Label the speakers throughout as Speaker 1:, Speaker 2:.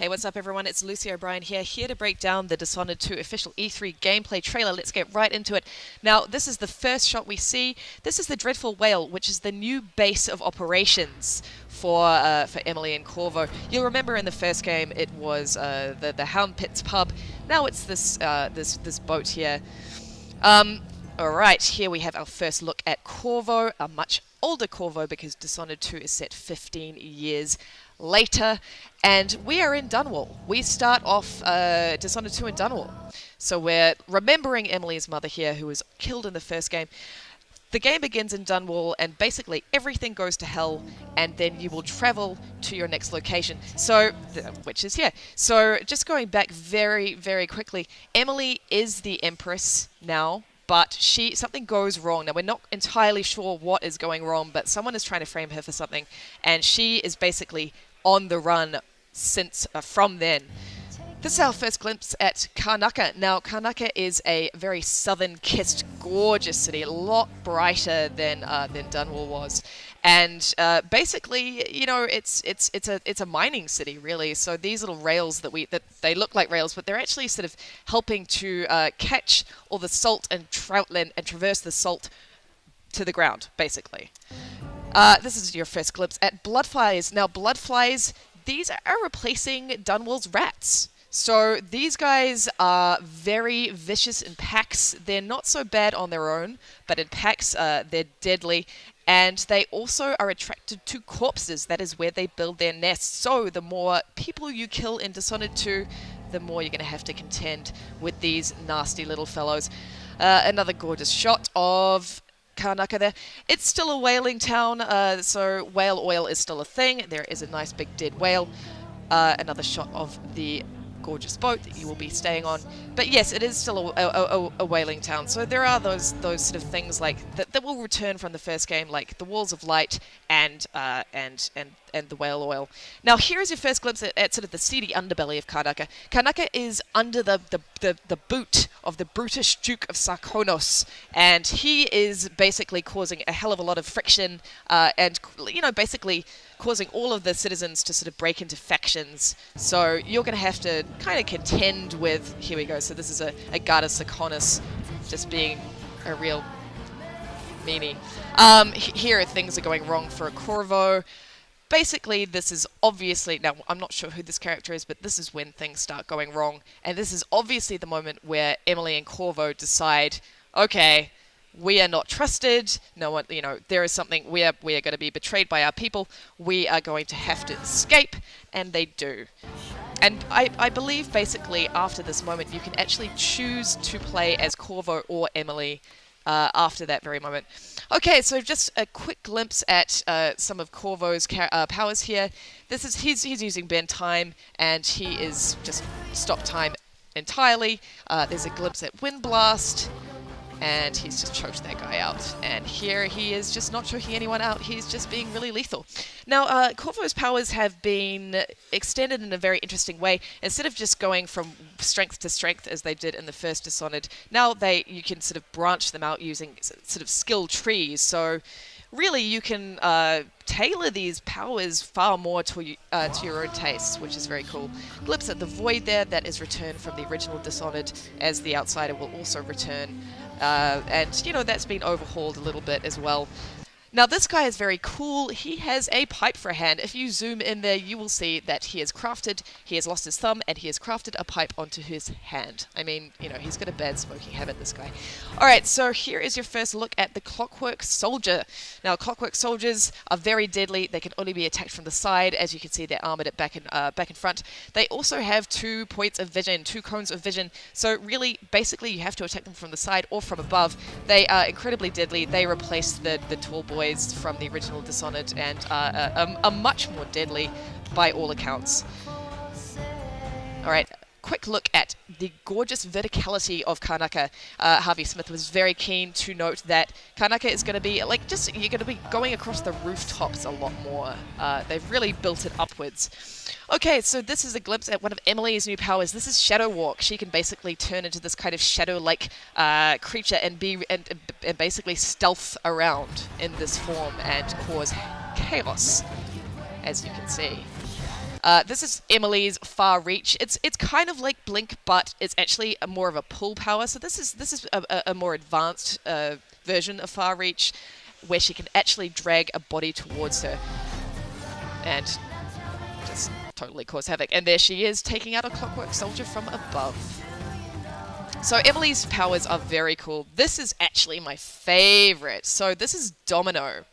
Speaker 1: Hey, what's up everyone? It's Lucy O'Brien here to break down the Dishonored 2 official E3 gameplay trailer. Let's get right into it. Now, this is the first shot we see. This is the Dreadful Whale, which is the new base of operations for Emily and Corvo. You'll remember in the first game it was the Hound Pits pub. Now it's this this boat here. Alright, here we have our first look at Corvo, a much older Corvo because Dishonored 2 is set 15 years later, and we are in Dunwall. We start off Dishonored 2 in Dunwall. So we're remembering Emily's mother here, who was killed in the first game. The game begins in Dunwall, and basically everything goes to hell, and then you will travel to your next location, so which is here. So just going back very, very quickly, Emily is the Empress now, but something goes wrong. Now, we're not entirely sure what is going wrong, but someone is trying to frame her for something, and she is basically on the run since from then. This is our first glimpse at Karnaca. Now, Karnaca is a very southern-kissed, gorgeous city, a lot brighter than Dunwall was, and basically, you know, it's a mining city, really. So these little rails that they look like rails, but they're actually sort of helping to catch all the salt and troutland and traverse the salt to the ground, basically. This is your first glimpse at bloodflies. Now, bloodflies, these are replacing Dunwall's rats. So these guys are very vicious in packs. They're not so bad on their own, but in packs they're deadly. And they also are attracted to corpses. That is where they build their nests. So the more people you kill in Dishonored 2, the more you're going to have to contend with these nasty little fellows. Another gorgeous shot of Karnaca there. It's still a whaling town, so whale oil is still a thing. There is a nice big dead whale. Another shot of the gorgeous boat that you will be staying on. But yes, it is still a whaling town. So there are those sort of things like that will return from the first game, like the walls of light and the whale oil. Now here is your first glimpse at sort of the seedy underbelly of Karnaca. Karnaca is under the boot of the brutish Duke of Sarkonos, and he is basically causing a hell of a lot of friction, and you know, basically causing all of the citizens to sort of break into factions. So you're going to have to kind of contend with. Here we go. So this is a Garda Sarkonos just being a real meanie. Here things are going wrong for a Corvo. Basically, this is obviously, now I'm not sure who this character is, but this is when things start going wrong. And this is obviously the moment where Emily and Corvo decide, okay, we are not trusted. No one, you know, there is something, we are going to be betrayed by our people. We are going to have to escape, and they do. And I believe basically after this moment, you can actually choose to play as Corvo or Emily after that very moment. Okay, so just a quick glimpse at some of Corvo's powers here. He's using bend time, and he is just stop time entirely. There's a glimpse at wind blast, and he's just choked that guy out. And here he is just not choking anyone out, he's just being really lethal. Now, Corvo's powers have been extended in a very interesting way. Instead of just going from strength to strength as they did in the first Dishonored, now you can sort of branch them out using sort of skill trees. So really you can tailor these powers far more to your own tastes, which is very cool. Glimpse at the void there, that is returned from the original Dishonored, as the outsider will also return. And, you know, that's been overhauled a little bit as well. Now, this guy is very cool. He has a pipe for a hand. If you zoom in there, you will see that he has lost his thumb, and he has crafted a pipe onto his hand. I mean, you know, he's got a bad smoking habit, this guy. Alright, so here is your first look at the Clockwork Soldier. Now, Clockwork Soldiers are very deadly. They can only be attacked from the side. As you can see, they're armored at back in front. They also have 2 points of vision, 2 cones of vision. So really, basically, you have to attack them from the side or from above. They are incredibly deadly. They replace the tall boys from the original Dishonored, and are much more deadly by all accounts. Alright, quick look at the gorgeous verticality of Karnaca. Harvey Smith was very keen to note that Karnaca is going to be, like, you're going to be going across the rooftops a lot more. They've really built it upwards. Okay, so this is a glimpse at one of Emily's new powers. This is Shadow Walk. She can basically turn into this kind of shadow-like creature and basically stealth around in this form and cause chaos, as you can see. This is Emily's Far Reach. It's kind of like Blink, but it's actually more of a pull power. So this is a more advanced version of Far Reach, where she can actually drag a body towards her and just totally cause havoc. And there she is, taking out a Clockwork Soldier from above. So Emily's powers are very cool. This is actually my favorite. So this is Domino.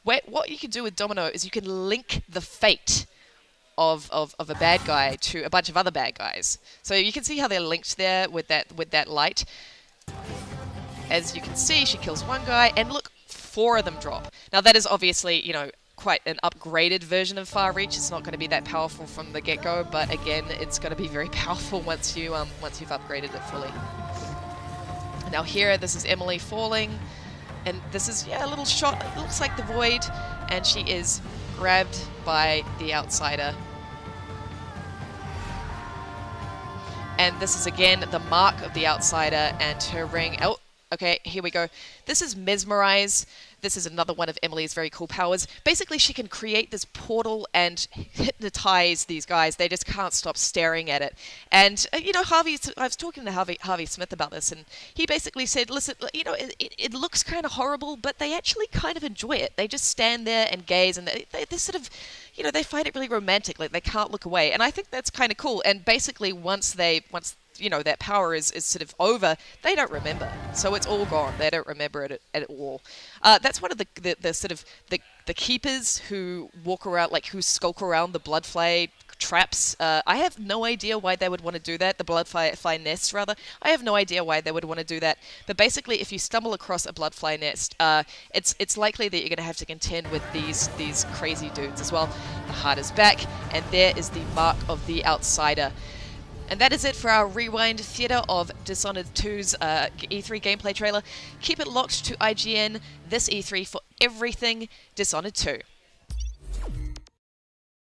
Speaker 1: What you can do with Domino is you can link the fate of a bad guy to a bunch of other bad guys. So you can see how they're linked there with that light. As you can see, she kills one guy, and look, 4 of them drop. Now that is obviously, you know, quite an upgraded version of Far Reach. It's not going to be that powerful from the get-go, but again, it's going to be very powerful once you've upgraded it fully. Now here, this is Emily falling, and this is, yeah, a little shot. It looks like the Void, and she is grabbed by the Outsider. And this is again the mark of the Outsider and her ring. Oh, okay, here we go. This is Mesmerize. This is another one of Emily's very cool powers. Basically, she can create this portal and hypnotize these guys. They just can't stop staring at it. And, you know, I was talking to Harvey Smith about this, and he basically said, listen, you know, it looks kind of horrible, but they actually kind of enjoy it. They just stand there and gaze, and they sort of, you know, they find it really romantic. Like, they can't look away. And I think that's kind of cool. And basically, once you know, that power is sort of over, they don't remember. So it's all gone. They don't remember it at all. That's one of the sort of the keepers who walk around, like, who skulk around the Bloodfly traps. I have no idea why they would want to do that. The Bloodfly nests, rather. I have no idea why they would want to do that. But basically, if you stumble across a Bloodfly nest, it's likely that you're going to have to contend with these crazy dudes as well. The heart is back, and there is the mark of the Outsider. And that is it for our Rewind Theatre of Dishonored 2's E3 gameplay trailer. Keep it locked to IGN this E3 for everything Dishonored 2.